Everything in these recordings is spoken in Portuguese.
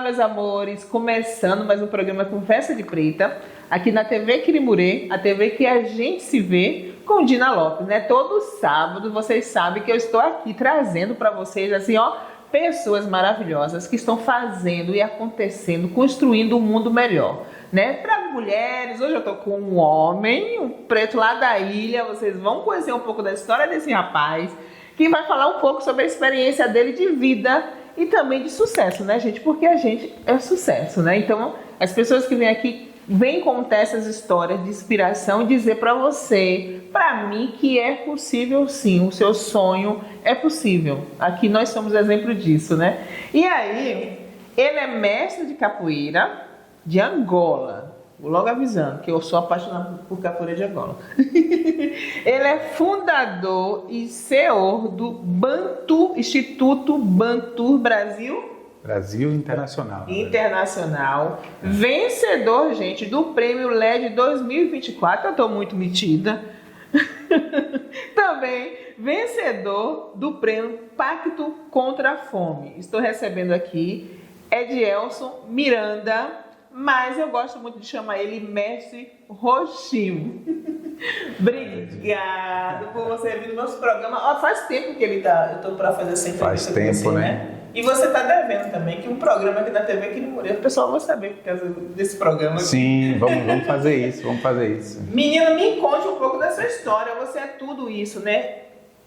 meus amores, começando mais um programa Conversa de Preta, aqui na TV Quirimurê, a TV que a gente se vê com Dina Lopes, né? Todo sábado vocês sabem que eu estou aqui trazendo para vocês, assim, ó, pessoas maravilhosas que estão fazendo e acontecendo, construindo um mundo melhor, né? Para mulheres, hoje eu tô com um homem, um preto lá da ilha, vocês vão conhecer um pouco da história desse rapaz, que vai falar um pouco sobre a experiência dele de vida e também de sucesso, né, gente? Porque a gente é sucesso, né? Então, as pessoas que vêm aqui vêm contar essas histórias de inspiração e dizer para você, para mim, que é possível sim, o seu sonho é possível. Aqui nós somos exemplo disso, né? E aí, ele é mestre de capoeira de Angola. Vou logo avisando que eu sou apaixonado por capoeira de Angola. Ele é fundador e CEO do Bantu, Instituto Bantu Brasil Internacional. Internacional. Vencedor, gente, do Prêmio LED 2024. Eu estou muito metida. Também vencedor do Prêmio Pacto contra a Fome. Estou recebendo aqui Edielson Miranda, mas eu gosto muito de chamar ele Mestre Roxinho. Obrigado por você vir no nosso programa. Ó, faz tempo que ele tá. Eu tô para fazer essa entrevista com você, né? E você tá devendo também que um programa aqui na TV Quirimurê, o pessoal vai saber por causa desse programa. Sim, vamos fazer isso, Menina, me conte um pouco dessa história. Você é tudo isso, né?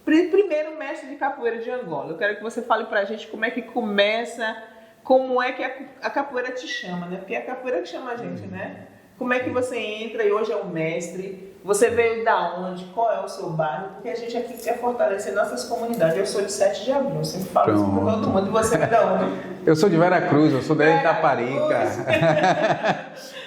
Primeiro mestre de capoeira de Angola. Eu quero que você fale pra gente como é que começa, como é que a capoeira te chama, né? Porque é a capoeira que chama a gente, né? Como é que você entra e hoje é um mestre? Você veio da onde? Qual é o seu bairro? Porque a gente aqui quer fortalecer nossas comunidades. Eu sou de 7 de abril, eu sempre falo isso para todo mundo. E você veio da onde? Eu sou de Vera Cruz, eu sou da Itaparica.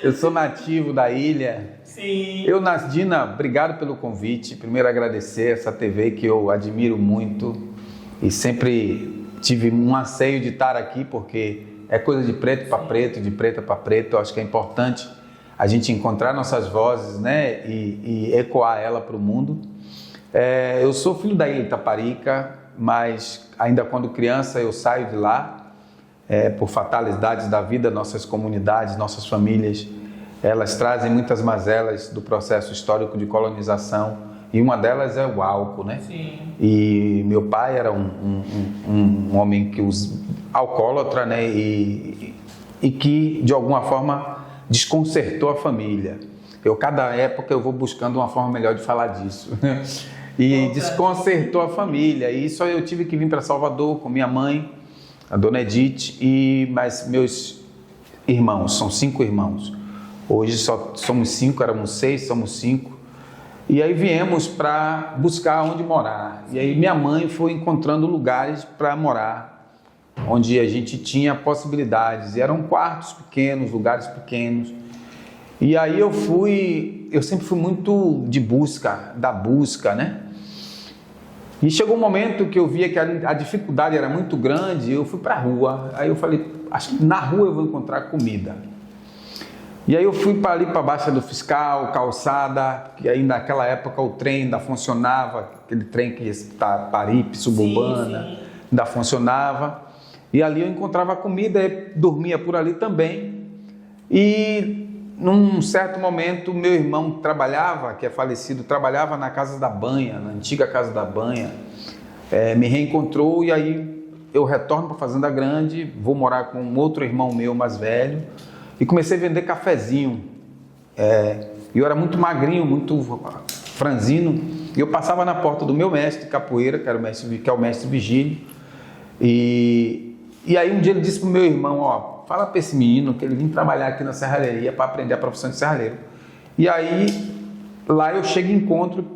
Eu sou nativo da ilha. Sim. Dina, obrigado pelo convite. Primeiro agradecer essa TV que eu admiro muito e sempre tive um anseio de estar aqui, porque é coisa de preto para preto, de preta para preto. Eu acho que é importante a gente encontrar nossas vozes, né, e ecoar ela para o mundo. Eu sou filho da ilha Itaparica, mas ainda quando criança eu saio de lá, por fatalidades da vida. Nossas comunidades, nossas famílias, elas trazem muitas mazelas do processo histórico de colonização, e uma delas é o álcool, né? Sim. E meu pai era um homem que alcoólatra, né, e que de alguma forma desconcertou a família. Cada época eu vou buscando uma forma melhor de falar disso. E desconcertou a família. E isso eu tive que vir para Salvador com minha mãe, a dona Edith, mas meus irmãos, são 5 irmãos. Hoje só somos 5, éramos 6, somos 5. E aí viemos para buscar onde morar. E aí minha mãe foi encontrando lugares para morar, onde a gente tinha possibilidades, e eram quartos pequenos, lugares pequenos. E aí eu sempre fui muito de busca, né? E chegou um momento que eu via que a dificuldade era muito grande, eu fui para a rua. Aí eu falei, acho que na rua eu vou encontrar comida. E aí eu fui para ali para a Baixa do Fiscal, calçada, que aí naquela época o trem ainda funcionava, aquele trem que ia para Paripe, suburbana, sim. Ainda funcionava. E ali eu encontrava comida e dormia por ali também. E num certo momento, meu irmão trabalhava, que é falecido, trabalhava na Casa da Banha, na antiga Casa da Banha. Me reencontrou e aí eu retorno para a Fazenda Grande, vou morar com um outro irmão meu mais velho e comecei a vender cafezinho. Eu era muito magrinho, muito franzino, e eu passava na porta do meu mestre de capoeira, que é o mestre Vigílio, e aí um dia ele disse pro meu irmão, ó, fala para esse menino que ele vem trabalhar aqui na serralheria para aprender a profissão de serralheiro. E aí lá eu chego e encontro,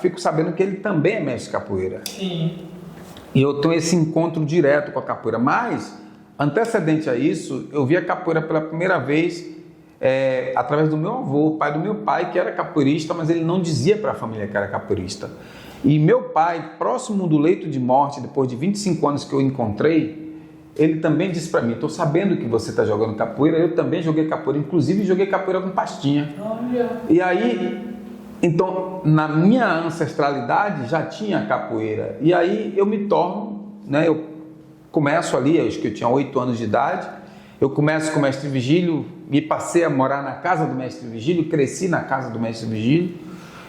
fico sabendo que ele também é mestre de capoeira. Sim. E eu tenho esse encontro direto com a capoeira. Mas, antecedente a isso, eu vi a capoeira pela primeira vez através do meu avô, pai do meu pai, que era capoeirista, mas ele não dizia para a família que era capoeirista. E meu pai, próximo do leito de morte, depois de 25 anos que eu encontrei, ele também disse para mim, estou sabendo que você está jogando capoeira, eu também joguei capoeira, inclusive joguei capoeira com pastinha. Olha. E aí, então, na minha ancestralidade já tinha capoeira. E aí eu me torno, né, eu começo ali, acho que eu tinha 8 anos de idade, Eu começo com o mestre Vigílio, me passei a morar na casa do mestre Vigílio, cresci na casa do mestre Vigílio.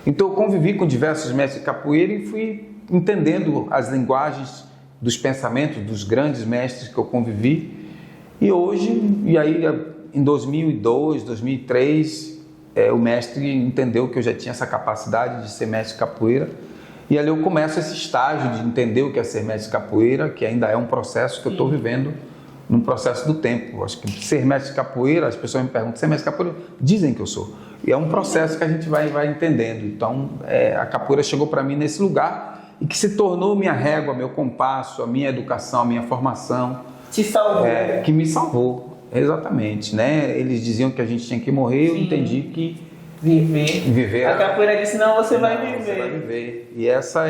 Então eu convivi com diversos mestres de capoeira e fui entendendo as linguagens dos pensamentos dos grandes mestres que eu convivi. E hoje, e aí em 2002, 2003, o mestre entendeu que eu já tinha essa capacidade de ser mestre de capoeira. E ali eu começo esse estágio de entender o que é ser mestre de capoeira, que ainda é um processo que eu estou vivendo num processo do tempo. Eu acho que ser mestre de capoeira, as pessoas me perguntam, ser mestre de capoeira? Dizem que eu sou. E é um processo que a gente vai entendendo. Então, a capoeira chegou para mim nesse lugar e que se tornou minha régua, meu compasso, a minha educação, a minha formação. Te salvou. Que me salvou, exatamente. Né? Eles diziam que a gente tinha que morrer, eu entendi que viver. A capoeira disse, não, você vai viver. Você vai viver. E essa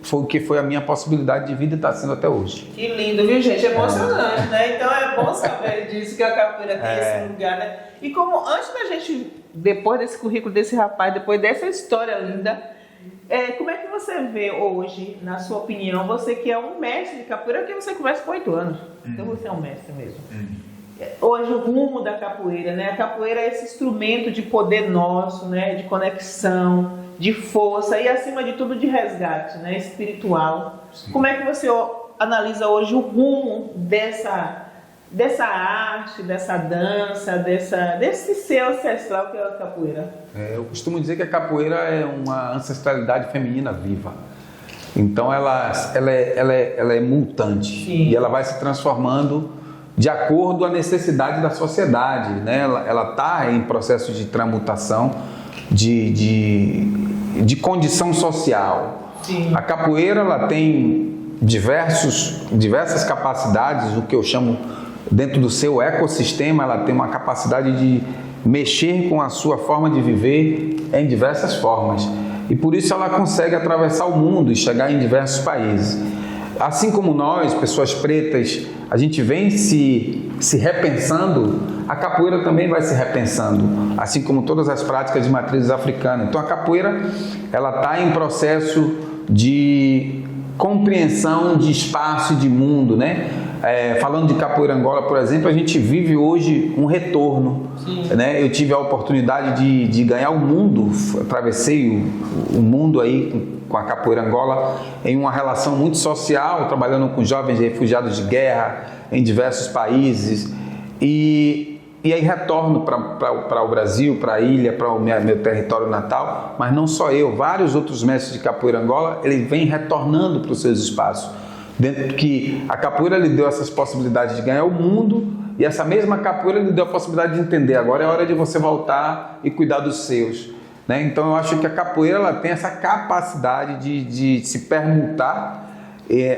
foi o que foi a minha possibilidade de vida e está sendo até hoje. Que lindo, viu, gente? É emocionante, né? Então é bom saber disso, que a capoeira tem esse lugar, né? E como antes da gente, depois desse currículo desse rapaz, depois dessa história linda, como é que você vê hoje, na sua opinião, você que é um mestre de capoeira, porque você começa com 8 anos, então você é um mestre mesmo. Hoje o rumo da capoeira, né? A capoeira é esse instrumento de poder nosso, né? De conexão, de força e acima de tudo de resgate, né? Espiritual. Sim. Como é que você analisa hoje o rumo dessa arte, dessa dança, desse ser ancestral que é a capoeira? Eu costumo dizer que a capoeira é uma ancestralidade feminina viva. Então ela é mutante. Sim. E ela vai se transformando de acordo com a necessidade da sociedade, né? Ela está em processo de transmutação, de condição social. Sim. A capoeira ela tem diversas capacidades, o que eu chamo, dentro do seu ecossistema, ela tem uma capacidade de mexer com a sua forma de viver em diversas formas. E por isso ela consegue atravessar o mundo e chegar em diversos países. Assim como nós, pessoas pretas, a gente vem se repensando, a capoeira também vai se repensando, assim como todas as práticas de matrizes africanas. Então a capoeira ela está em processo de compreensão de espaço e de mundo, né? Falando de capoeira Angola, por exemplo, a gente vive hoje um retorno, né? Eu tive a oportunidade de ganhar o mundo, atravessei o mundo aí com a capoeira Angola em uma relação muito social, trabalhando com jovens refugiados de guerra em diversos países e aí retorno para o Brasil, para a ilha, para o meu território natal, mas não só eu, vários outros mestres de capoeira Angola, eles vêm retornando para os seus espaços, dentro que a capoeira lhe deu essas possibilidades de ganhar o mundo e essa mesma capoeira lhe deu a possibilidade de entender, agora é hora de você voltar e cuidar dos seus. Né? Então eu acho que a capoeira ela tem essa capacidade de se permutar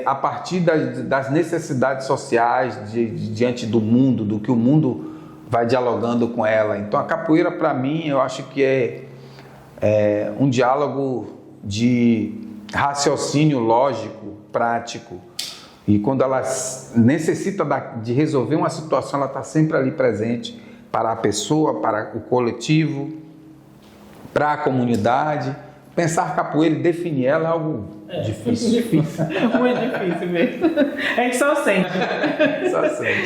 a partir das necessidades sociais diante do mundo, do que o mundo vai dialogando com ela. Então a capoeira para mim eu acho que é um diálogo de raciocínio lógico, prático, e quando ela necessita de resolver uma situação, ela está sempre ali presente para a pessoa, para o coletivo, para a comunidade. Pensar capoeira e definir ela é algo difícil. Muito difícil mesmo. A gente só sente.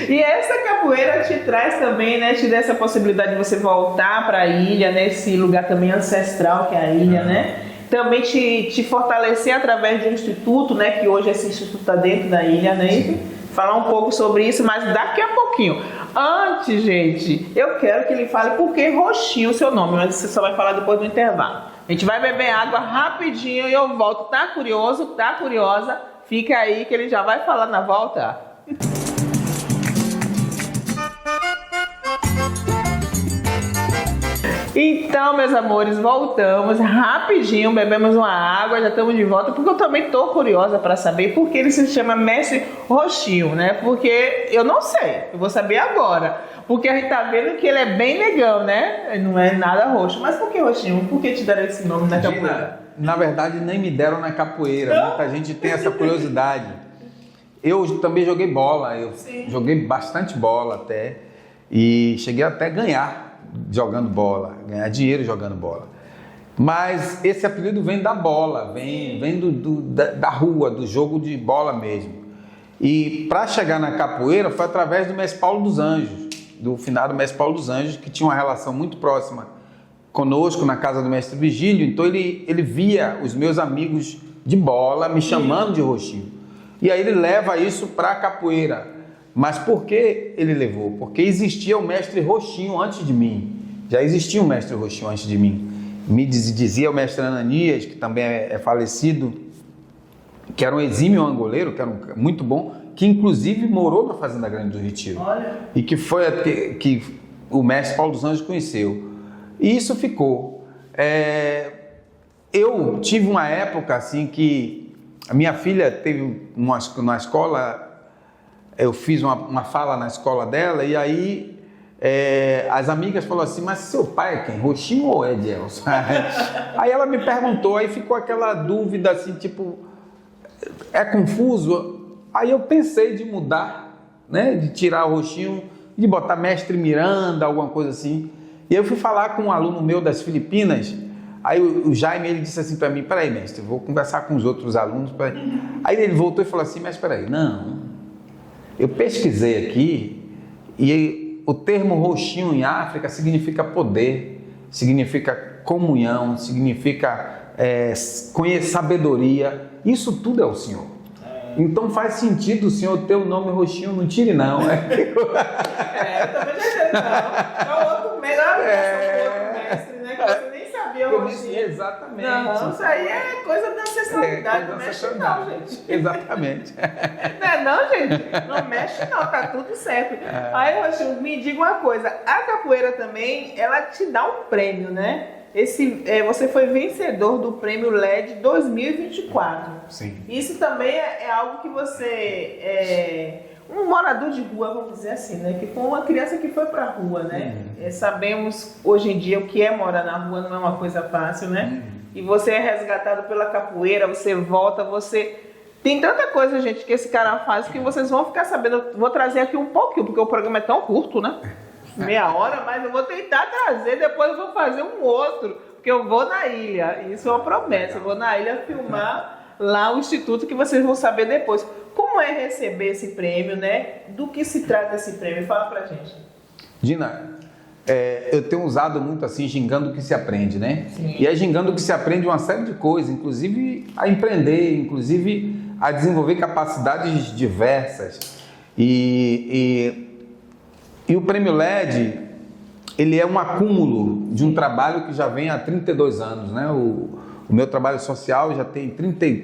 E essa capoeira te traz também, né? Te dá essa possibilidade de você voltar para a ilha, nesse lugar também ancestral que é a ilha, né? Também te fortalecer através de um instituto, né? Que hoje esse instituto está dentro da ilha, né? E falar um pouco sobre isso, mas daqui a pouquinho. Antes, gente, eu quero que ele fale por que Roxinho o seu nome, mas você só vai falar depois do intervalo. A gente vai beber água rapidinho e eu volto. Tá curioso? Tá curiosa? Fica aí que ele já vai falar na volta. Então, meus amores, voltamos rapidinho, bebemos uma água, já estamos de volta, porque eu também estou curiosa para saber por que ele se chama Mestre Roxinho, né? Porque eu não sei, eu vou saber agora. Porque a gente tá vendo que ele é bem legal, né? Ele não é nada roxo. Mas por que Roxinho? Por que te deram esse nome na capoeira? Na verdade, nem me deram na capoeira. Não? Muita gente tem essa curiosidade. Eu também joguei bola, joguei bastante bola até. E cheguei até a ganhar jogando bola, ganhar dinheiro jogando bola. Mas esse apelido vem da bola, vem da rua, do jogo de bola mesmo. E para chegar na capoeira foi através do mestre Paulo dos Anjos. do finado mestre Paulo dos Anjos, que tinha uma relação muito próxima conosco na casa do mestre Vigílio. Então ele via os meus amigos de bola me chamando de roxinho. E aí ele leva isso para a capoeira. Mas por que ele levou? Porque existia o mestre roxinho antes de mim. Já existia um mestre roxinho antes de mim. Me dizia o mestre Ananias, que também é falecido, que era um exímio angoleiro, que era muito bom, que inclusive morou na Fazenda Grande do Retiro. Olha. E que foi que o mestre Paulo dos Anjos conheceu. E isso ficou. Eu tive uma época assim que a minha filha teve na escola, eu fiz uma fala na escola dela, e aí as amigas falaram assim, mas seu pai é quem? Roxinho ou Edielson? Aí ela me perguntou, aí ficou aquela dúvida assim, tipo, é confuso? Aí eu pensei de mudar, né, de tirar o Roxinho, de botar mestre Miranda, alguma coisa assim. E eu fui falar com um aluno meu das Filipinas, aí o Jaime, ele disse assim para mim, peraí mestre, eu vou conversar com os outros alunos. Aí ele voltou e falou assim, mas peraí, não, eu pesquisei aqui e o termo roxinho em África significa poder, significa comunhão, significa sabedoria, isso tudo é o Senhor. Então faz sentido o Senhor ter o nome roxinho, não tire não. Eu também já sei, não. É o outro mestre, né? Que você nem sabia roxinho. Exatamente. Não, isso aí é coisa da ancestralidade, não mexe não, gente. Exatamente. Não, gente, não mexe não, tá tudo certo. Aí, Roxinho, me diga uma coisa, a capoeira também, ela te dá um prêmio, né? Você foi vencedor do prêmio LED 2024. Sim. Isso também é algo que você um morador de rua, vamos dizer assim, né? Que foi uma criança que foi pra rua, né? Sabemos hoje em dia o que é morar na rua, não é uma coisa fácil, né? E você é resgatado pela capoeira, você volta, tem tanta coisa, gente, que esse cara faz que vocês vão ficar sabendo. Vou trazer aqui um pouquinho, porque o programa é tão curto, né? Meia hora, mas eu vou tentar trazer, depois eu vou fazer um outro, porque eu vou na ilha, isso é uma promessa, eu vou na ilha filmar lá o instituto, que vocês vão saber depois. Como é receber esse prêmio, né? Do que se trata esse prêmio? Fala pra gente. Gina, eu tenho usado muito assim, gingando que se aprende, né? Sim. E é gingando que se aprende uma série de coisas, inclusive a empreender, inclusive a desenvolver capacidades diversas. E o Prêmio LED, ele é um acúmulo de um trabalho que já vem há 32 anos, né? O meu trabalho social já tem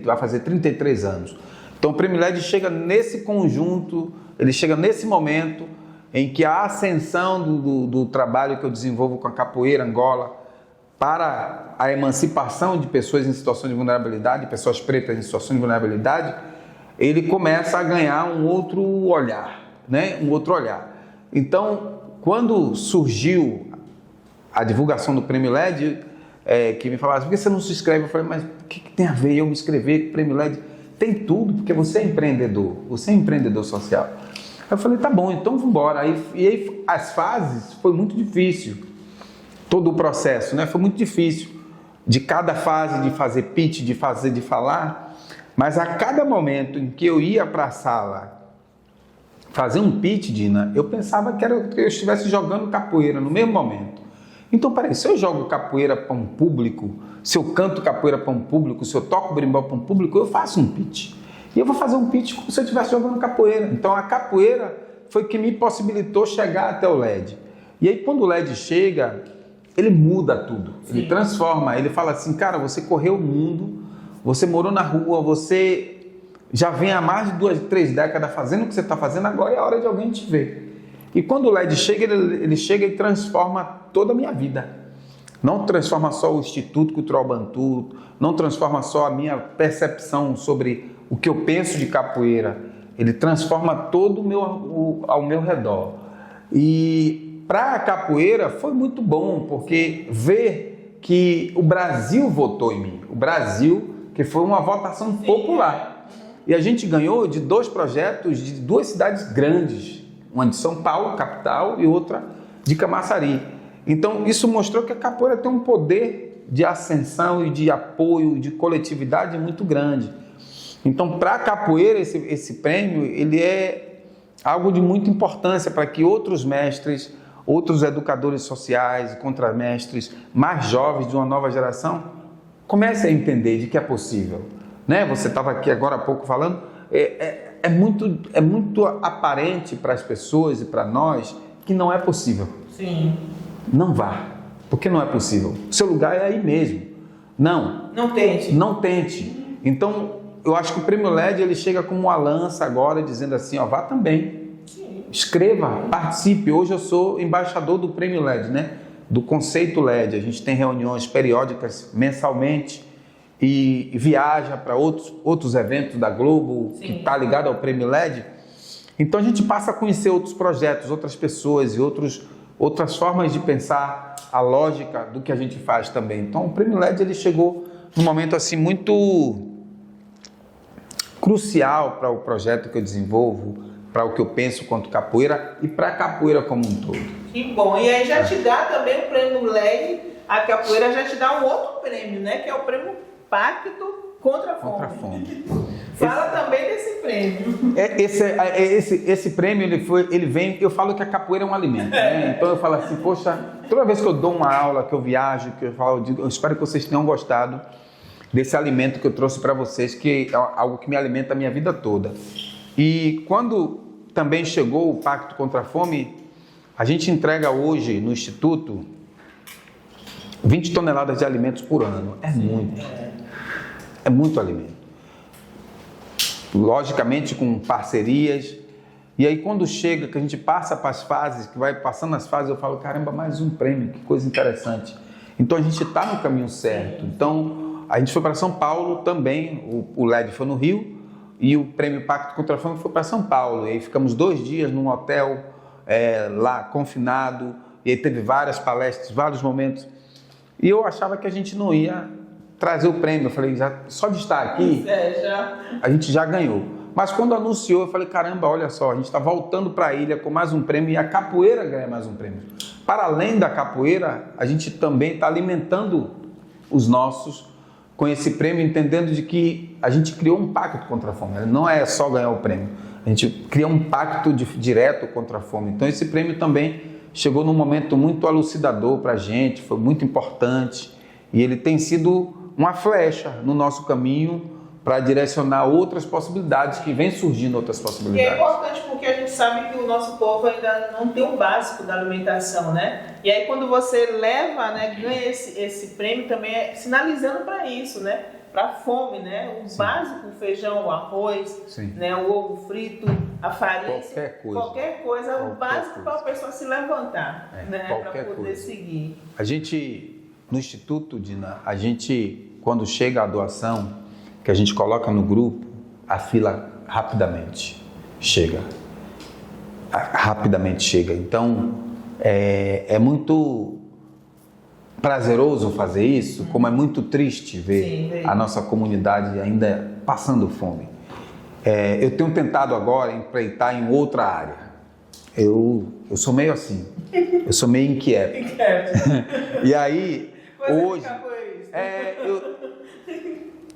vai fazer 33 anos. Então o Prêmio LED chega nesse conjunto, ele chega nesse momento em que a ascensão do trabalho que eu desenvolvo com a Capoeira Angola para a emancipação de pessoas em situação de vulnerabilidade, pessoas pretas em situação de vulnerabilidade, ele começa a ganhar um outro olhar, né? Um outro olhar. Então, quando surgiu a divulgação do Prêmio LED, que me falaram, por que você não se inscreve? Eu falei, mas o que tem a ver eu me inscrever com o Prêmio LED? Tem tudo, porque você é empreendedor social. Eu falei, tá bom, então vamos embora. E aí as fases, foi muito difícil, todo o processo, né? Foi muito difícil, de cada fase, de fazer pitch, de falar, mas a cada momento em que eu ia para a sala fazer um pitch, Dina, eu pensava que eu estivesse jogando capoeira no mesmo momento. Então, peraí, se eu jogo capoeira para um público, se eu canto capoeira para um público, se eu toco berimbau para um público, eu faço um pitch. E eu vou fazer um pitch como se eu estivesse jogando capoeira. Então, a capoeira foi que me possibilitou chegar até o LED. E aí, quando o LED chega, ele muda tudo. Sim. Ele transforma, ele fala assim, cara, você correu o mundo, você morou na rua, você já vem há mais de 2, 3 décadas fazendo o que você está fazendo, agora é a hora de alguém te ver. E quando o LED chega, ele chega e transforma toda a minha vida. Não transforma só o Instituto Cultural Bantu, não transforma só a minha percepção sobre o que eu penso de capoeira. Ele transforma todo ao meu redor. E para a capoeira foi muito bom, porque ver que o Brasil votou em mim. O Brasil, que foi uma votação popular. E a gente ganhou de 2 projetos de 2 cidades grandes. Uma de São Paulo, capital, e outra de Camaçari. Então, isso mostrou que a capoeira tem um poder de ascensão e de apoio, de coletividade muito grande. Então, para a capoeira, esse prêmio, ele é algo de muita importância para que outros mestres, outros educadores sociais, contramestres, mais jovens de uma nova geração, comecem a entender de que é possível. Né? Você estava aqui agora há pouco falando, é muito aparente para as pessoas e para nós que não é possível. Sim. Não vá, porque não é possível. O seu lugar é aí mesmo. Não tente. Não tente. Então, eu acho que o Prêmio LED ele chega como uma lança agora, dizendo assim, ó, vá também. Sim. Escreva, participe. Hoje eu sou embaixador do Prêmio LED, né? Do conceito LED. A gente tem reuniões periódicas mensalmente e viaja para outros eventos da Globo, sim, que está ligado ao Prêmio LED. Então a gente passa a conhecer outros projetos, outras pessoas e outras formas de pensar a lógica do que a gente faz também. Então o Prêmio LED ele chegou num momento assim muito crucial para o projeto que eu desenvolvo, para o que eu penso quanto capoeira e para a capoeira como um todo. Que bom! E aí já te dá também o Prêmio LED, a capoeira já te dá um outro prêmio, né? Que é o Prêmio Pacto contra a Fome. Fala também desse prêmio. Esse prêmio, ele vem, eu falo que a capoeira é um alimento, né? Então eu falo assim, poxa, toda vez que eu dou uma aula, que eu viajo, que eu falo, eu espero que vocês tenham gostado desse alimento que eu trouxe para vocês, que é algo que me alimenta a minha vida toda. E quando também chegou o Pacto contra a Fome, a gente entrega hoje no Instituto 20 toneladas de alimentos por ano. É muito alimento. Logicamente com parcerias. E aí quando chega, que a gente passa para as fases, que vai passando as fases, eu falo, caramba, mais um prêmio, que coisa interessante. Então a gente está no caminho certo. Então a gente foi para São Paulo também, o LED foi no Rio, e o Prêmio Pacto contra a Fome foi para São Paulo. E aí ficamos 2 dias num hotel lá confinado, e aí teve várias palestras, vários momentos. E eu achava que a gente não ia trazer o prêmio. Eu falei, só de estar aqui, a gente já ganhou. Mas quando anunciou, eu falei, caramba, olha só, a gente está voltando para a ilha com mais um prêmio e a capoeira ganha mais um prêmio. Para além da capoeira, a gente também está alimentando os nossos com esse prêmio, entendendo de que a gente criou um pacto contra a fome. Não é só ganhar o prêmio, a gente cria um pacto direto contra a fome. Então esse prêmio também chegou num momento muito elucidador para a gente, foi muito importante e ele tem sido uma flecha no nosso caminho para direcionar outras possibilidades, que vem surgindo outras possibilidades. E é importante porque a gente sabe que o nosso povo ainda não tem o básico da alimentação, né? E aí quando você leva, né, ganha esse prêmio também é sinalizando para isso, né? Para a fome, né? O básico, o feijão, o arroz, né? O ovo frito, a farinha, qualquer coisa, o básico para a pessoa se levantar, né? Para poder seguir. A gente, no Instituto, Dina, a gente, quando chega a doação, que a gente coloca no grupo, a fila rapidamente chega. Então, é muito prazeroso fazer isso, como é muito triste ver a nossa comunidade ainda passando fome. Eu tenho tentado agora empreitar em outra área. Eu sou meio assim, eu sou meio inquieto. E aí, hoje...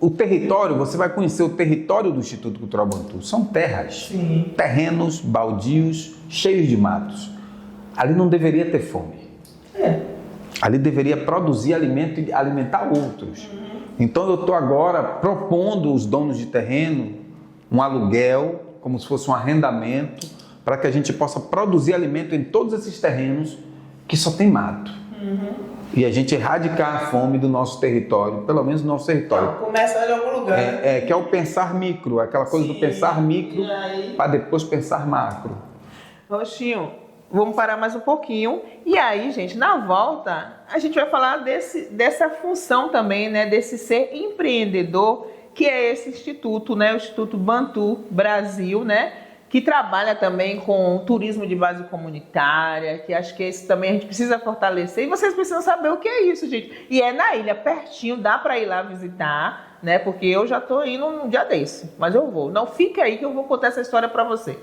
O território, você vai conhecer o território do Instituto Cultural Bantu. São terras, terrenos baldios, cheios de matos. Ali não deveria ter fome. Ali deveria produzir alimento e alimentar outros. Então eu estou agora propondo os donos de terreno um aluguel, como se fosse um arrendamento, para que a gente possa produzir alimento em todos esses terrenos que só tem mato. E a gente erradicar a fome do nosso território, pelo menos do nosso território. Então, começa de algum lugar. Que é o pensar micro, aquela coisa do pensar micro para depois pensar macro. Roxinho, vamos parar mais um pouquinho. E aí, gente, na volta, a gente vai falar dessa função também, né? Desse ser empreendedor, que é esse instituto, né? O Instituto Bantu Brasil, né? Que trabalha também com turismo de base comunitária, que acho que esse também a gente precisa fortalecer. E vocês precisam saber o que é isso, gente. E é na ilha, pertinho, dá para ir lá visitar, né? Porque eu já estou indo num dia desse, mas eu vou. Não fica aí que eu vou contar essa história para você.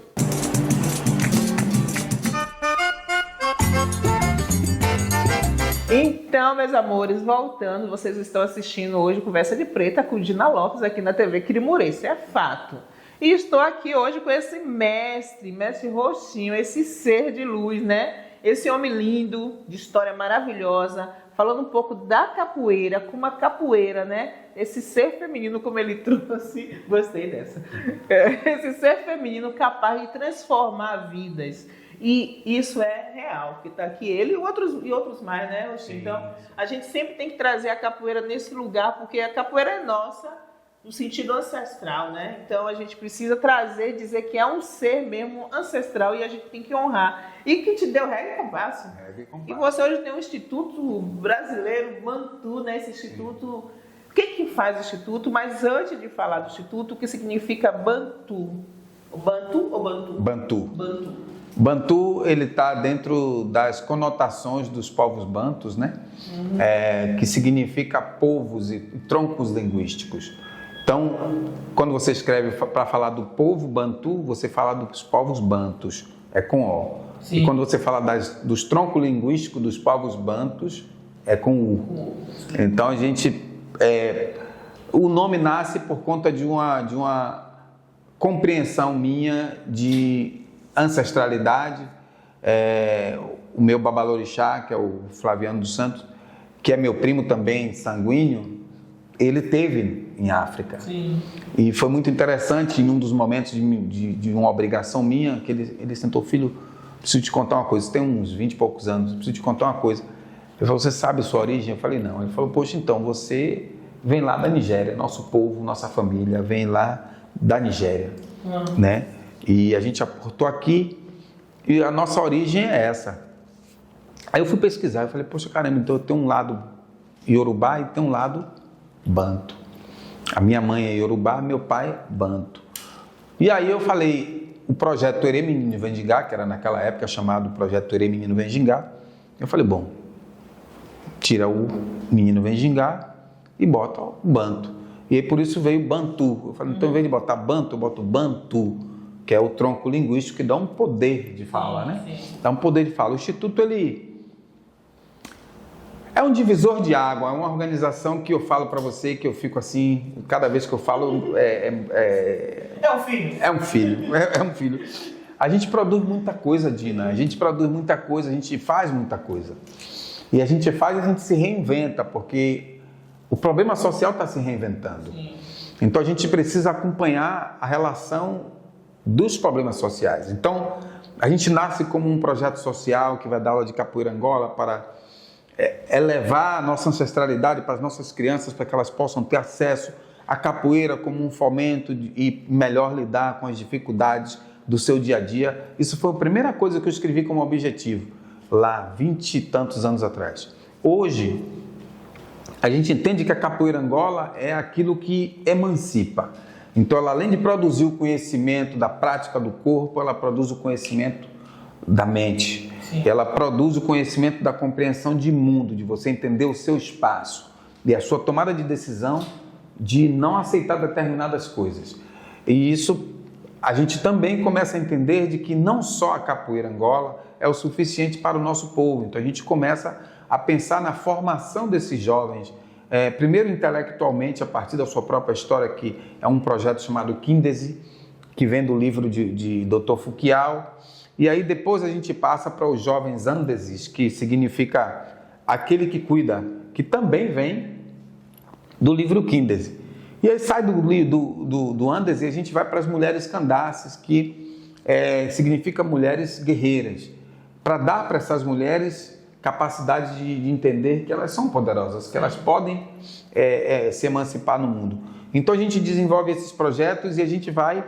Então, meus amores, voltando, vocês estão assistindo hoje Conversa de Preta com Dina Lopes aqui na TV Quirimurê. Isso é fato. E estou aqui hoje com esse mestre Roxinho, esse ser de luz, né? Esse homem lindo, de história maravilhosa, falando um pouco da capoeira, como a capoeira, né? Esse ser feminino, como ele trouxe, gostei dessa. Esse ser feminino capaz de transformar vidas. E isso é real, porque está aqui ele e outros mais, né, Roxinho? Então, a gente sempre tem que trazer a capoeira nesse lugar, porque a capoeira é nossa, no sentido ancestral, né? Então a gente precisa trazer, dizer que é um ser mesmo ancestral e a gente tem que honrar. E que te deu regra e compasso. E você hoje tem um Instituto Brasileiro Bantu, né? Esse instituto. O que faz o instituto? Mas antes de falar do instituto, o que significa Bantu? Bantu ou Bantu? Bantu. Bantu. Bantu, ele está dentro das conotações dos povos bantus, né? Que significa povos e troncos linguísticos. Então, quando você escreve para falar do povo bantu, você fala dos povos bantus, é com O. Sim. E quando você fala dos troncos linguísticos dos povos bantus, é com U. Então, a gente... o nome nasce por conta de uma compreensão minha de ancestralidade. O meu babalorixá, que é o Flaviano dos Santos, que é meu primo também, sanguíneo, ele teve em África. Sim. E foi muito interessante, em um dos momentos de uma obrigação minha, que ele sentou: filho, preciso te contar uma coisa, você tem uns 20 e poucos anos, preciso te contar uma coisa. Ele falou: você sabe a sua origem? Eu falei: não. Ele falou: poxa, então, você vem lá da Nigéria, nosso povo, nossa família vem lá da Nigéria, né? E a gente aportou aqui, e a nossa origem é essa. Aí eu fui pesquisar, eu falei: poxa, caramba, então eu tenho um lado Yorubá e tem um lado Banto. A minha mãe é Yorubá, meu pai Banto. E aí eu falei, o projeto Erê Menino Vem Gingá, que era naquela época chamado Projeto Erê Menino Vem Gingá, eu falei: bom, tira o Menino Vem Gingá e bota o Banto. E aí por isso veio Bantu. Eu falei: então, em vez de botar Banto, eu boto Bantu, que é o tronco linguístico que dá um poder de fala, né? Sim. Dá um poder de fala. O Instituto, ele é um divisor de água, é uma organização que eu falo para você, que eu fico assim, cada vez que eu falo, É um filho. É um filho, é um filho. A gente produz muita coisa, Dina, a gente produz muita coisa, a gente faz muita coisa. E a gente faz e a gente se reinventa, porque o problema social está se reinventando. Sim. Então a gente precisa acompanhar a relação dos problemas sociais. Então, a gente nasce como um projeto social que vai dar aula de capoeira Angola para elevar a nossa ancestralidade para as nossas crianças, para que elas possam ter acesso à capoeira como um fomento e melhor lidar com as dificuldades do seu dia a dia. Isso foi a primeira coisa que eu escrevi como objetivo, lá 20 e tantos anos atrás. Hoje, a gente entende que a capoeira Angola é aquilo que emancipa. Então, ela, além de produzir o conhecimento da prática do corpo, ela produz o conhecimento da mente. Sim. Ela produz o conhecimento da compreensão de mundo, de você entender o seu espaço e a sua tomada de decisão de não aceitar determinadas coisas. E isso a gente também começa a entender de que não só a capoeira Angola é o suficiente para o nosso povo. Então a gente começa a pensar na formação desses jovens, primeiro intelectualmente, a partir da sua própria história, que é um projeto chamado Kindesi, que vem do livro de Dr. Fukiao. E aí depois a gente passa para os jovens andeses, que significa aquele que cuida, que também vem do livro Kindesi. E aí sai do Andesi e a gente vai para as mulheres candaces, que significa mulheres guerreiras, para dar para essas mulheres capacidade de entender que elas são poderosas, que elas podem se emancipar no mundo. Então a gente desenvolve esses projetos e a gente vai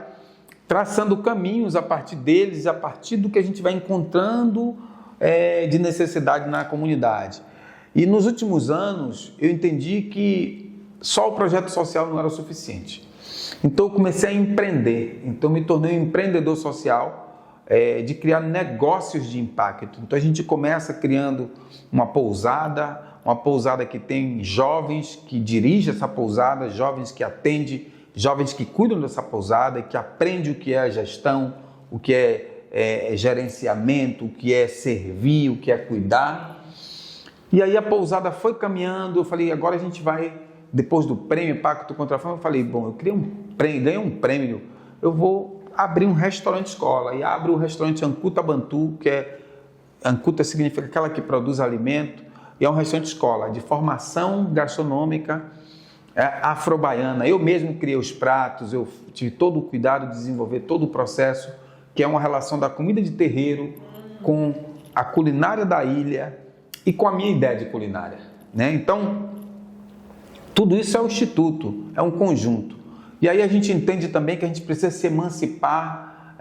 traçando caminhos a partir deles, a partir do que a gente vai encontrando de necessidade na comunidade. E nos últimos anos eu entendi que só o projeto social não era o suficiente. Então eu comecei a empreender, então me tornei um empreendedor social, de criar negócios de impacto. Então a gente começa criando uma pousada que tem jovens que dirigem essa pousada, jovens que atendem, jovens que cuidam dessa pousada e que aprendem o que é a gestão, o que é gerenciamento, o que é servir, o que é cuidar. E aí a pousada foi caminhando, eu falei: agora a gente vai, depois do prêmio Pacto contra a Fome, eu falei: bom, eu ganhei um prêmio eu vou abrir um restaurante escola. E abro o restaurante Ancuta Bantu, que é... Ancuta significa aquela que produz alimento. E é um restaurante escola de formação gastronômica afro-baiana. Eu mesmo criei os pratos, eu tive todo o cuidado de desenvolver todo o processo, que é uma relação da comida de terreiro com a culinária da ilha e com a minha ideia de culinária, né? Então, tudo isso é o Instituto, é um conjunto. E aí a gente entende também que a gente precisa se emancipar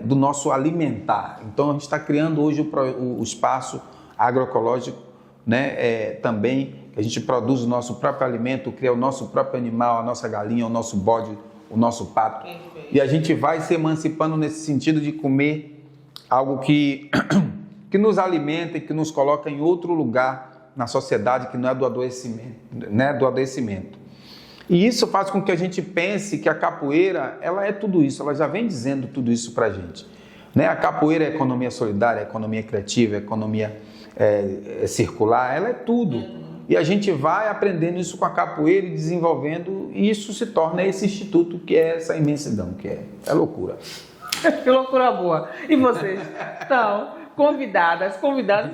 do nosso alimentar. Então, a gente está criando hoje o espaço agroecológico, né? Também a gente produz o nosso próprio alimento, cria o nosso próprio animal, a nossa galinha, o nosso bode, o nosso pato. E a gente vai se emancipando nesse sentido de comer algo que nos alimenta e que nos coloca em outro lugar na sociedade, que não é do adoecimento, né? Do adoecimento. E isso faz com que a gente pense que a capoeira, ela é tudo isso, ela já vem dizendo tudo isso pra gente, né? A capoeira é economia solidária, é economia criativa, é economia circular, ela é tudo. E a gente vai aprendendo isso com a capoeira e desenvolvendo, e isso se torna esse instituto que é essa imensidão, que é loucura. Que loucura boa. E vocês estão convidadas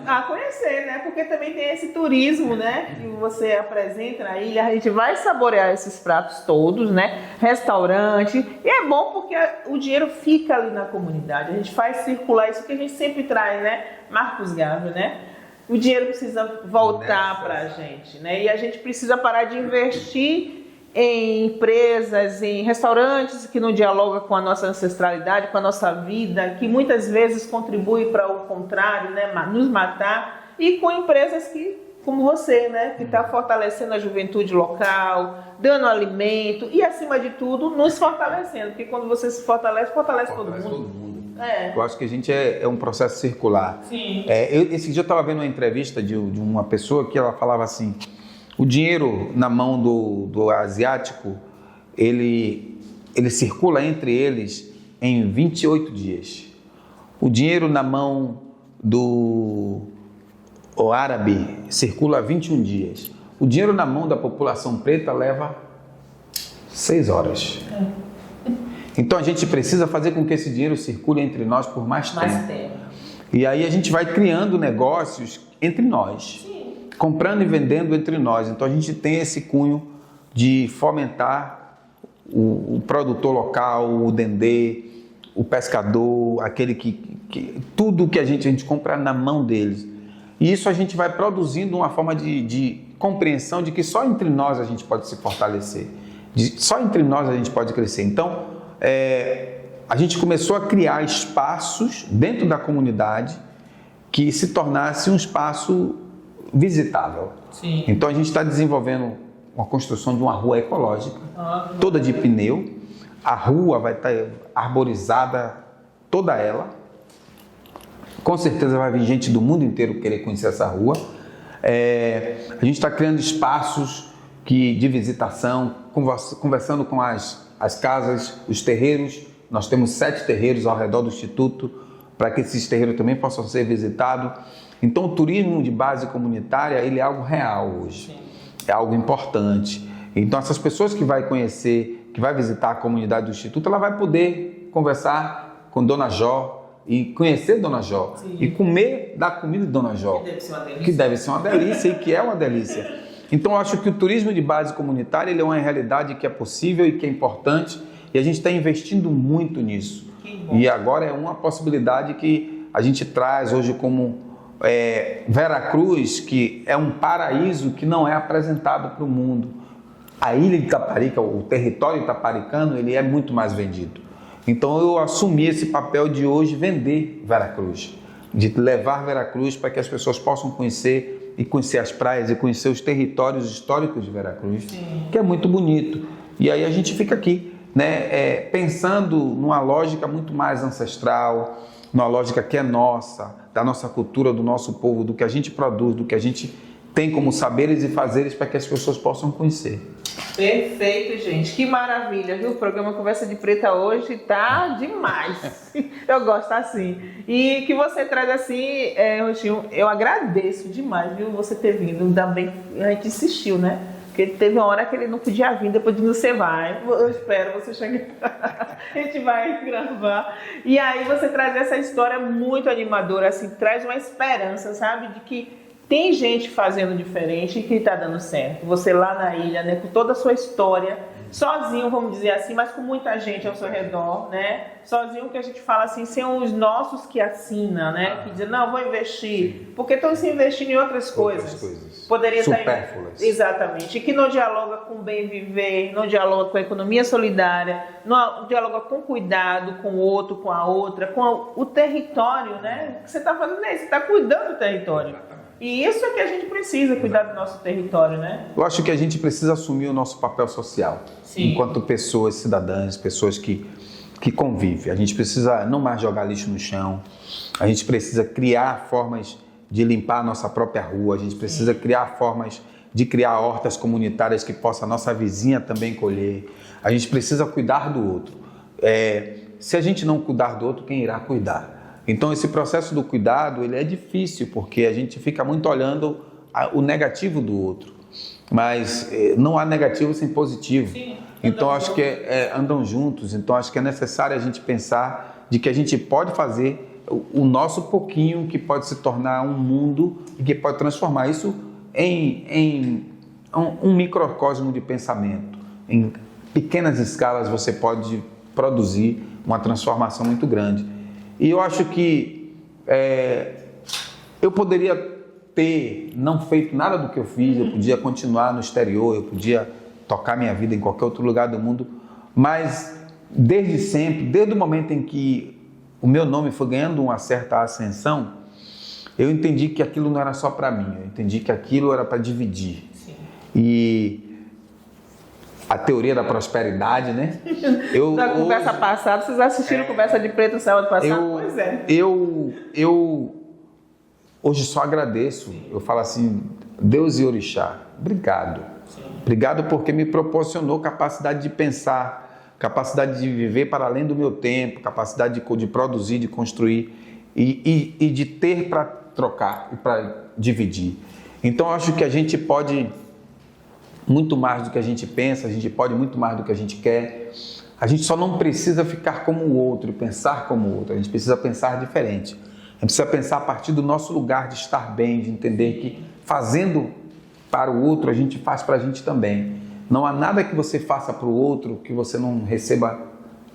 a conhecer, né? Porque também tem esse turismo, né? Que você apresenta na ilha, a gente vai saborear esses pratos todos, né? Restaurante. E é bom porque o dinheiro fica ali na comunidade. A gente faz circular isso que a gente sempre traz, né? Marcos Gávea, né? O dinheiro precisa voltar para a gente, né? E a gente precisa parar de investir em empresas, em restaurantes que não dialogam com a nossa ancestralidade, com a nossa vida, que muitas vezes contribui para o contrário, né? Nos matar, e com empresas que, como você, né? Que está fortalecendo a juventude local, dando alimento e, acima de tudo, nos fortalecendo, porque quando você se fortalece todo mundo. Eu acho que a gente é um processo circular. Sim. Esse dia eu estava vendo uma entrevista de uma pessoa que ela falava assim: o dinheiro na mão do asiático, ele circula entre eles em 28 dias. O dinheiro na mão do árabe circula 21 dias. O dinheiro na mão da população preta leva 6 horas. Então a gente precisa fazer com que esse dinheiro circule entre nós por mais tempo. E aí a gente vai criando negócios entre nós. Sim. Comprando e vendendo entre nós. Então a gente tem esse cunho de fomentar o produtor local, o dendê, o pescador, aquele que tudo que a gente compra na mão deles. E isso a gente vai produzindo uma forma de compreensão de que só entre nós a gente pode se fortalecer. Só entre nós a gente pode crescer. Então, a gente começou a criar espaços dentro da comunidade que se tornasse um espaço visitável. Sim. Então a gente está desenvolvendo uma construção de uma rua ecológica, toda de pneu. A rua vai estar arborizada, toda ela. Com certeza vai vir gente do mundo inteiro querer conhecer essa rua. A gente está criando espaços de visitação, conversando com as casas, os terreiros. Nós temos 7 terreiros ao redor do Instituto, para que esses terreiros também possam ser visitados. Então o turismo de base comunitária, ele é algo real hoje. Sim. É algo importante. Então essas pessoas que vai conhecer, que vai visitar a comunidade do Instituto, ela vai poder conversar com Dona Jó e conhecer Dona Jó. Sim. E comer da comida de Dona Jó. Que deve ser uma delícia e que é uma delícia. Então eu acho que o turismo de base comunitária, ele é uma realidade que é possível e que é importante, e a gente está investindo muito nisso. E agora é uma possibilidade que a gente traz hoje como Veracruz, que é um paraíso que não é apresentado para o mundo. A ilha de Itaparica, o território itaparicano, ele é muito mais vendido. Então eu assumi esse papel de hoje vender Veracruz, de levar Veracruz para que as pessoas possam conhecer e conhecer as praias e conhecer os territórios históricos de Veracruz. Sim. Que é muito bonito. E aí a gente fica aqui, né, pensando numa lógica muito mais ancestral, numa lógica que é nossa, da nossa cultura, do nosso povo, do que a gente produz, do que a gente tem como saberes e fazeres para que as pessoas possam conhecer. Perfeito, gente. Que maravilha, viu? O programa Conversa de Preta hoje tá demais. Eu gosto assim. E que você traz assim, Roxinho, eu agradeço demais, viu? Você ter vindo. Ainda bem, a gente insistiu, né? Porque teve uma hora que ele não podia vir, depois de você vai, eu espero você chegar, a gente vai gravar. E aí você traz essa história muito animadora, assim, traz uma esperança, sabe, de que tem gente fazendo diferente e que está dando certo. Você lá na ilha, né, com toda a sua história, sozinho, vamos dizer assim, mas com muita gente ao seu redor, né? Sozinho, que a gente fala assim, sem os nossos que assinam, né? Que dizem, não, vou investir. Sim. Porque estão se investindo em outras coisas. Poderia supérfluas. Exatamente. E que não dialoga com o bem viver, não dialoga com a economia solidária, não dialoga com cuidado com o outro, com a outra, com o território, né? O que você está fazendo é isso, você está cuidando do território. E isso é que a gente precisa, cuidar do nosso território, né? Eu acho que a gente precisa assumir o nosso papel social. Sim. Enquanto pessoas cidadãs, pessoas que convivem. A gente precisa não mais jogar lixo no chão, a gente precisa criar formas de limpar a nossa própria rua, a gente precisa criar formas de criar hortas comunitárias que possa a nossa vizinha também colher. A gente precisa cuidar do outro. Se a gente não cuidar do outro, quem irá cuidar? Então, esse processo do cuidado, ele é difícil, porque a gente fica muito olhando o negativo do outro. Mas não há negativo sem positivo. Sim, então, acho que andam juntos. Então, acho que é necessário a gente pensar de que a gente pode fazer o nosso pouquinho, que pode se tornar um mundo e que pode transformar isso em um microcosmo de pensamento. Em pequenas escalas, você pode produzir uma transformação muito grande. E eu acho que eu poderia ter não feito nada do que eu fiz, eu podia continuar no exterior, eu podia tocar minha vida em qualquer outro lugar do mundo, mas desde sempre, desde o momento em que o meu nome foi ganhando uma certa ascensão, eu entendi que aquilo não era só para mim, eu entendi que aquilo era para dividir. Sim. E a teoria da prosperidade, né? Na conversa passada, vocês assistiram Conversa de Preto no sábado passado? Pois é. Eu hoje só agradeço. Eu falo assim, Deus e Orixá, obrigado. Sim. Obrigado porque me proporcionou capacidade de pensar, capacidade de viver para além do meu tempo, capacidade de produzir, de construir e de ter para trocar e para dividir. Então, acho que a gente pode muito mais do que a gente pensa, a gente pode muito mais do que a gente quer. A gente só não precisa ficar como o outro, pensar como o outro. A gente precisa pensar diferente. A gente precisa pensar a partir do nosso lugar de estar bem, de entender que fazendo para o outro, a gente faz para a gente também. Não há nada que você faça para o outro que você não receba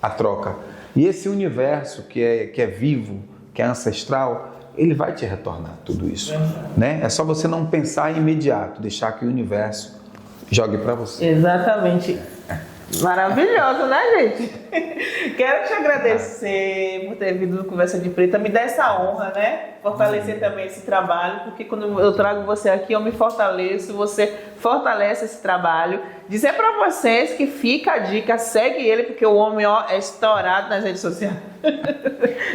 a troca. E esse universo que é vivo, que é ancestral, ele vai te retornar tudo isso. Né? É só você não pensar imediato, deixar que o universo jogue para você. Exatamente. Maravilhoso, né, gente? Quero te agradecer por ter vindo no Conversa de Preta, me dá essa honra, né? Fortalecer também esse trabalho, porque quando eu trago você aqui, eu me fortaleço, você fortalece esse trabalho. Dizer para vocês que fica a dica, segue ele, porque o homem é estourado nas redes sociais.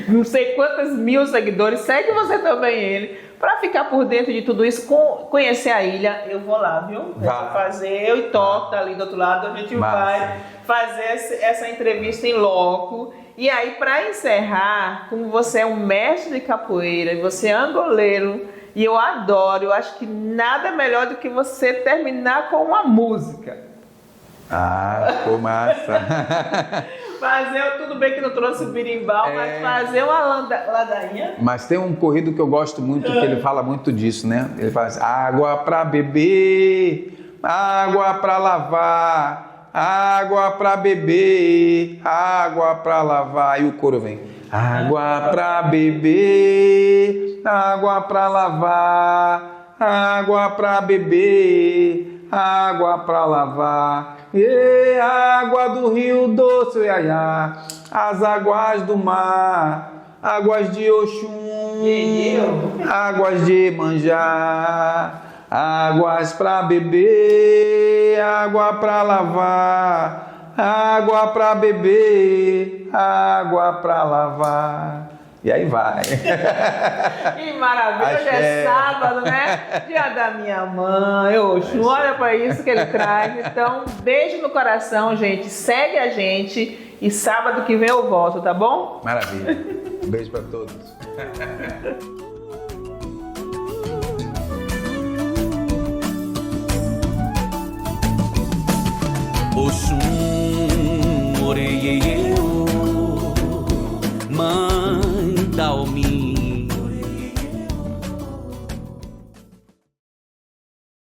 Não sei quantos mil seguidores, segue você também ele. Para ficar por dentro de tudo isso, conhecer a ilha, eu vou lá, viu? Eu vou fazer, eu e Toque, tá ali do outro lado, a gente vai fazer essa entrevista em loco. E aí, para encerrar, como você é um mestre de capoeira, e você é angoleiro, e eu adoro, eu acho que nada melhor do que você terminar com uma música. Ficou massa. Tudo bem que não trouxe o birimbau, mas fazer uma ladainha. Mas tem um corrido que eu gosto muito, que ele fala muito disso, né? Ele fala assim, água para beber, água para lavar, água para beber, água para lavar. E o coro vem, água para beber, água para lavar, água para beber, água para lavar. E água do rio doce, Iaiá, as águas do mar, águas de Oxum, águas de Iemanjá, águas para beber, água para lavar, água para beber, água para lavar. E aí vai. Que maravilha, hoje é sábado, né? Dia da minha mãe, Oxum, olha para isso que ele traz. Então, beijo no coração, gente. Segue a gente e sábado que vem eu volto, tá bom? Maravilha. Um beijo para todos. Oxum.